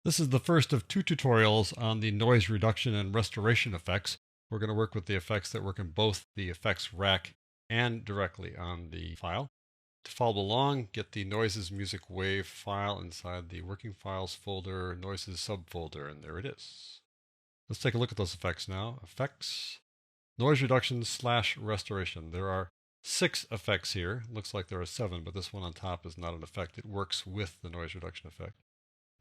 This is the first of two tutorials on the noise reduction and restoration effects. We're going to work with the effects that work in both the effects rack and directly on the file. To follow along, get the noises music wave file inside the working files folder, noises subfolder, and there it is. Let's take a look at those effects now. Effects, noise reduction / restoration. There are 6 effects here. Looks like there are 7, but this one on top is not an effect. It works with the noise reduction effect.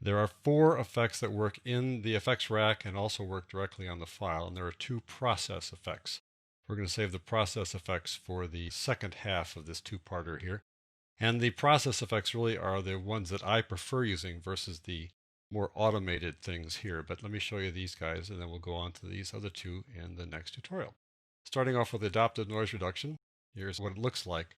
There are 4 effects that work in the effects rack and also work directly on the file, and there are 2 process effects. We're going to save the process effects for the second half of this two-parter here. And the process effects really are the ones that I prefer using versus the more automated things here. But let me show you these guys, and then we'll go on to these other 2 in the next tutorial. Starting off with adaptive noise reduction, here's what it looks like.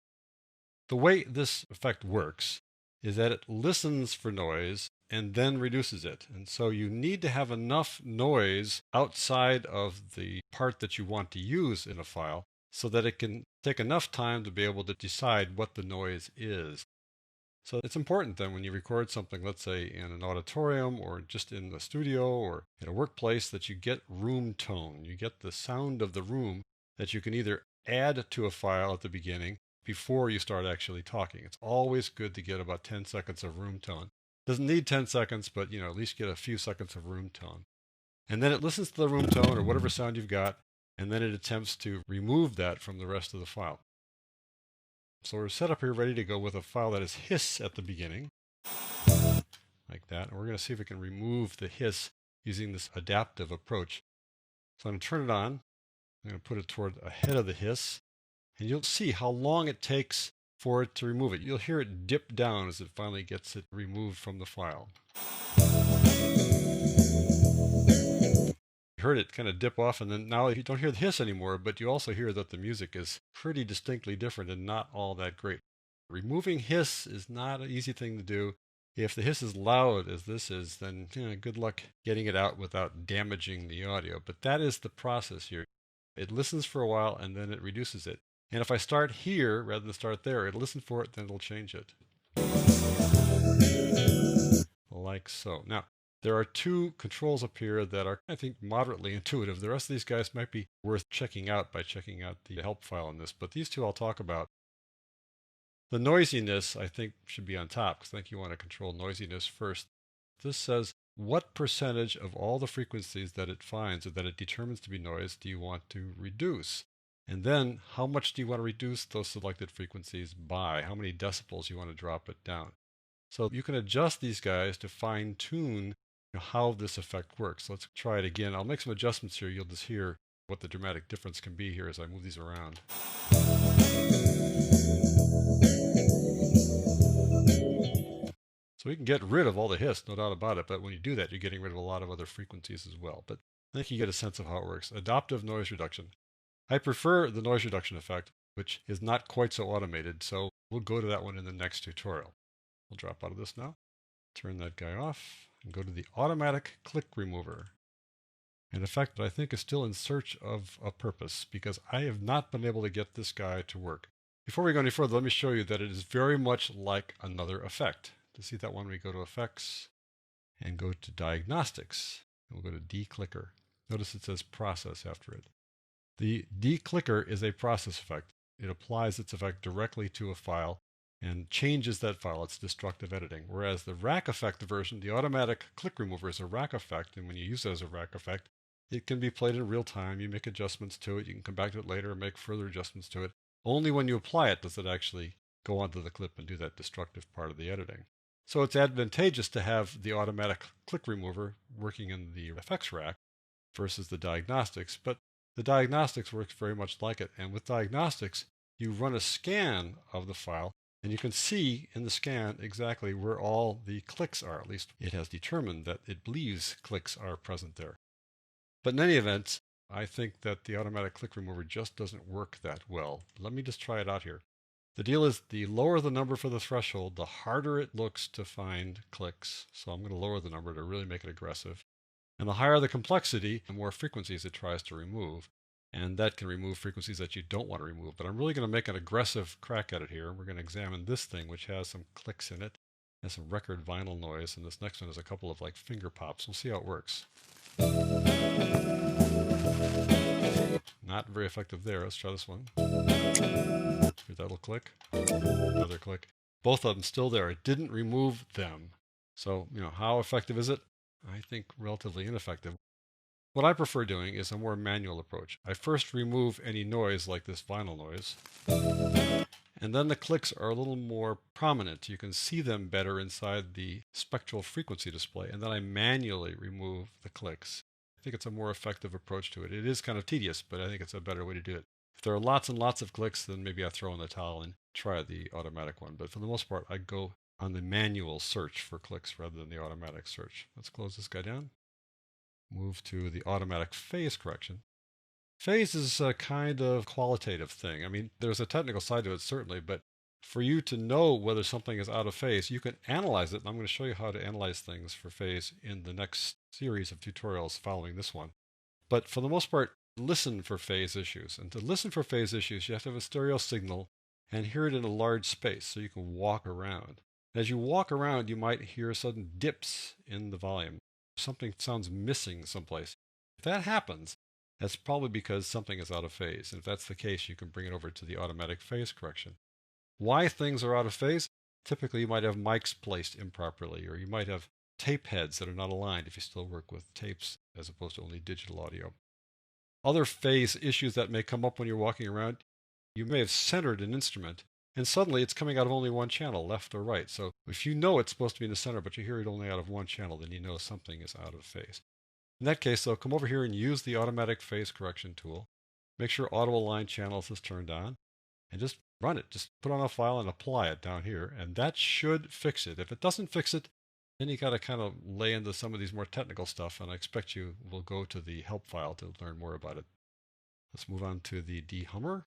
The way this effect works is that it listens for noise and then reduces it. And so you need to have enough noise outside of the part that you want to use in a file so that it can take enough time to be able to decide what the noise is. So it's important then when you record something, let's say in an auditorium or just in the studio or in a workplace, that you get room tone. You get the sound of the room that you can either add to a file at the beginning before you start actually talking. It's always good to get about 10 seconds of room tone. Doesn't need 10 seconds, but at least get a few seconds of room tone. And then it listens to the room tone or whatever sound you've got, and then it attempts to remove that from the rest of the file. So we're set up here ready to go with a file that is hiss at the beginning, like that. And we're going to see if we can remove the hiss using this adaptive approach. So I'm going to turn it on. I'm going to put it toward ahead of the hiss, and you'll see how long it takes for it to remove it. You'll hear it dip down as it finally gets it removed from the file. You heard it kind of dip off, and then now you don't hear the hiss anymore, but you also hear that the music is pretty distinctly different and not all that great. Removing hiss is not an easy thing to do. If the hiss is loud as this is, then good luck getting it out without damaging the audio. But that is the process here. It listens for a while and then it reduces it. And if I start here rather than start there, it'll listen for it, then it'll change it. Like so. Now, there are 2 controls up here that are, I think, moderately intuitive. The rest of these guys might be worth checking out by checking out the help file on this, but these 2 I'll talk about. The noisiness, I think, should be on top, because I think you want to control noisiness first. This says what percentage of all the frequencies that it finds or that it determines to be noise do you want to reduce? And then how much do you want to reduce those selected frequencies by? How many decibels you want to drop it down? So you can adjust these guys to fine-tune how this effect works. Let's try it again. I'll make some adjustments here. You'll just hear what the dramatic difference can be here as I move these around. So we can get rid of all the hiss, no doubt about it, but when you do that, you're getting rid of a lot of other frequencies as well. But I think you get a sense of how it works. Adaptive noise reduction. I prefer the noise reduction effect, which is not quite so automated, so we'll go to that one in the next tutorial. We'll drop out of this now, turn that guy off, and go to the automatic click remover. An effect that I think is still in search of a purpose, because I have not been able to get this guy to work. Before we go any further, let me show you that it is very much like another effect. To see that one, we go to Effects and go to Diagnostics. We'll go to D-Clicker. Notice it says Process after it. The D-Clicker is a process effect. It applies its effect directly to a file and changes that file. It's destructive editing. Whereas the rack effect version, the automatic click remover, is a rack effect, and when you use it as a rack effect, it can be played in real time. You make adjustments to it. You can come back to it later and make further adjustments to it. Only when you apply it does it actually go onto the clip and do that destructive part of the editing. So it's advantageous to have the automatic click remover working in the effects rack versus the diagnostics, but the diagnostics works very much like it. And with diagnostics, you run a scan of the file, and you can see in the scan exactly where all the clicks are. At least it has determined that it believes clicks are present there. But in any event, I think that the automatic click remover just doesn't work that well. Let me just try it out here. The deal is, the lower the number for the threshold, the harder it looks to find clicks. So I'm going to lower the number to really make it aggressive. And the higher the complexity, the more frequencies it tries to remove. And that can remove frequencies that you don't want to remove. But I'm really going to make an aggressive crack at it here. We're going to examine this thing, which has some clicks in it. has some record vinyl noise, and this next one has a couple of like finger pops. We'll see how it works. Not very effective there. Let's try this one. Here's that little click. Another click. Both of them still there. It didn't remove them. So, how effective is it? I think relatively ineffective. What I prefer doing is a more manual approach. I first remove any noise like this vinyl noise, and then the clicks are a little more prominent. You can see them better inside the spectral frequency display, and then I manually remove the clicks. I think it's a more effective approach to it. It is kind of tedious, but I think it's a better way to do it. If there are lots and lots of clicks, then maybe I throw in the towel and try the automatic one. But for the most part, I go on the manual search for clicks rather than the automatic search. Let's close this guy down. Move to the automatic phase correction. Phase is a kind of qualitative thing. I mean, there's a technical side to it, certainly, but for you to know whether something is out of phase, you can analyze it. And I'm going to show you how to analyze things for phase in the next series of tutorials following this one. But for the most part, listen for phase issues. And to listen for phase issues, you have to have a stereo signal and hear it in a large space so you can walk around. As you walk around, you might hear sudden dips in the volume. Something sounds missing someplace. If that happens, that's probably because something is out of phase. And if that's the case, you can bring it over to the automatic phase correction. Why things are out of phase? Typically, you might have mics placed improperly, or you might have tape heads that are not aligned if you still work with tapes as opposed to only digital audio. Other phase issues that may come up when you're walking around, you may have centered an instrument, and suddenly it's coming out of only one channel, left or right. So if you know it's supposed to be in the center, but you hear it only out of one channel, then you know something is out of phase. In that case, though, come over here and use the automatic phase correction tool. Make sure auto align channels is turned on, and just run it. Just put on a file and apply it down here, and that should fix it. If it doesn't fix it, then you got to kind of lay into some of these more technical stuff, and I expect you will go to the help file to learn more about it. Let's move on to the dehummer.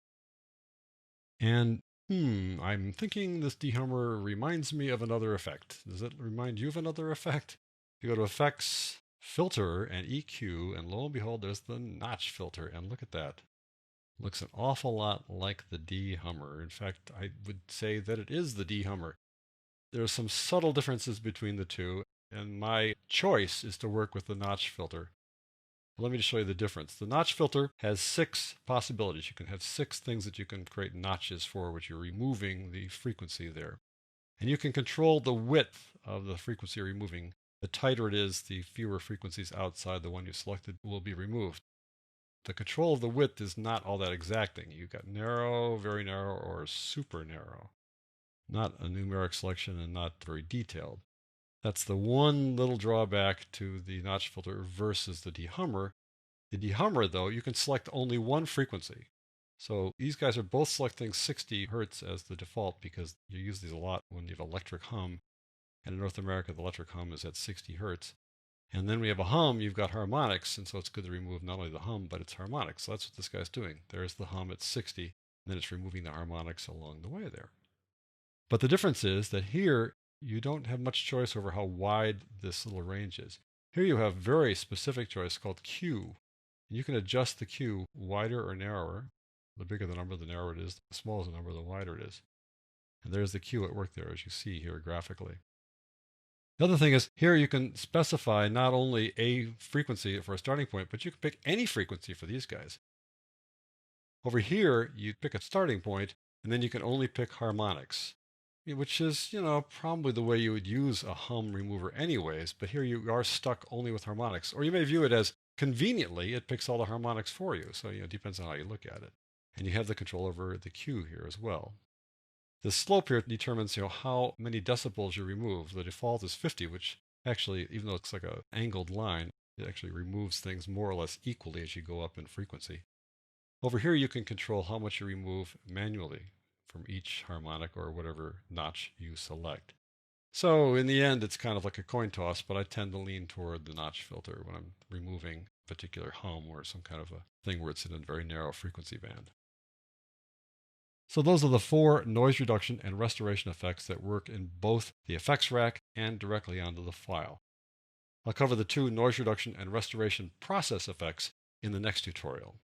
And I'm thinking this dehummer reminds me of another effect. Does it remind you of another effect? You go to Effects, Filter, and EQ, and lo and behold, there's the notch filter. And look at that. Looks an awful lot like the dehummer. In fact, I would say that it is the dehummer. There are some subtle differences between the two, and my choice is to work with the notch filter. Let me just show you the difference. The notch filter has 6 possibilities. You can have 6 things that you can create notches for, which you're removing the frequency there. And you can control the width of the frequency you're removing. The tighter it is, the fewer frequencies outside the one you selected will be removed. The control of the width is not all that exacting. You've got narrow, very narrow, or super narrow. Not a numeric selection and not very detailed. That's the one little drawback to the notch filter versus the dehummer. The dehummer, though, you can select only one frequency. So these guys are both selecting 60 hertz as the default because you use these a lot when you have electric hum. And in North America, the electric hum is at 60 hertz. And then we have a hum, you've got harmonics, and so it's good to remove not only the hum, but its harmonics. So that's what this guy's doing. There's the hum at 60, and then it's removing the harmonics along the way there. But the difference is that here, you don't have much choice over how wide this little range is. Here you have very specific choice called Q. And you can adjust the Q wider or narrower. The bigger the number, the narrower it is. The smaller the number, the wider it is. And there's the Q at work there, as you see here graphically. The other thing is, here you can specify not only a frequency for a starting point, but you can pick any frequency for these guys. Over here, you pick a starting point, and then you can only pick harmonics, which is, probably the way you would use a hum remover anyways, but here you are stuck only with harmonics. Or you may view it as conveniently, it picks all the harmonics for you. So, it depends on how you look at it. And you have the control over the Q here as well. The slope here determines, how many decibels you remove. The default is 50, which actually, even though it's like an angled line, it actually removes things more or less equally as you go up in frequency. Over here, you can control how much you remove manually from each harmonic or whatever notch you select. So in the end, it's kind of like a coin toss, but I tend to lean toward the notch filter when I'm removing a particular hum or some kind of a thing where it's in a very narrow frequency band. So those are the 4 noise reduction and restoration effects that work in both the effects rack and directly onto the file. I'll cover the 2 noise reduction and restoration process effects in the next tutorial.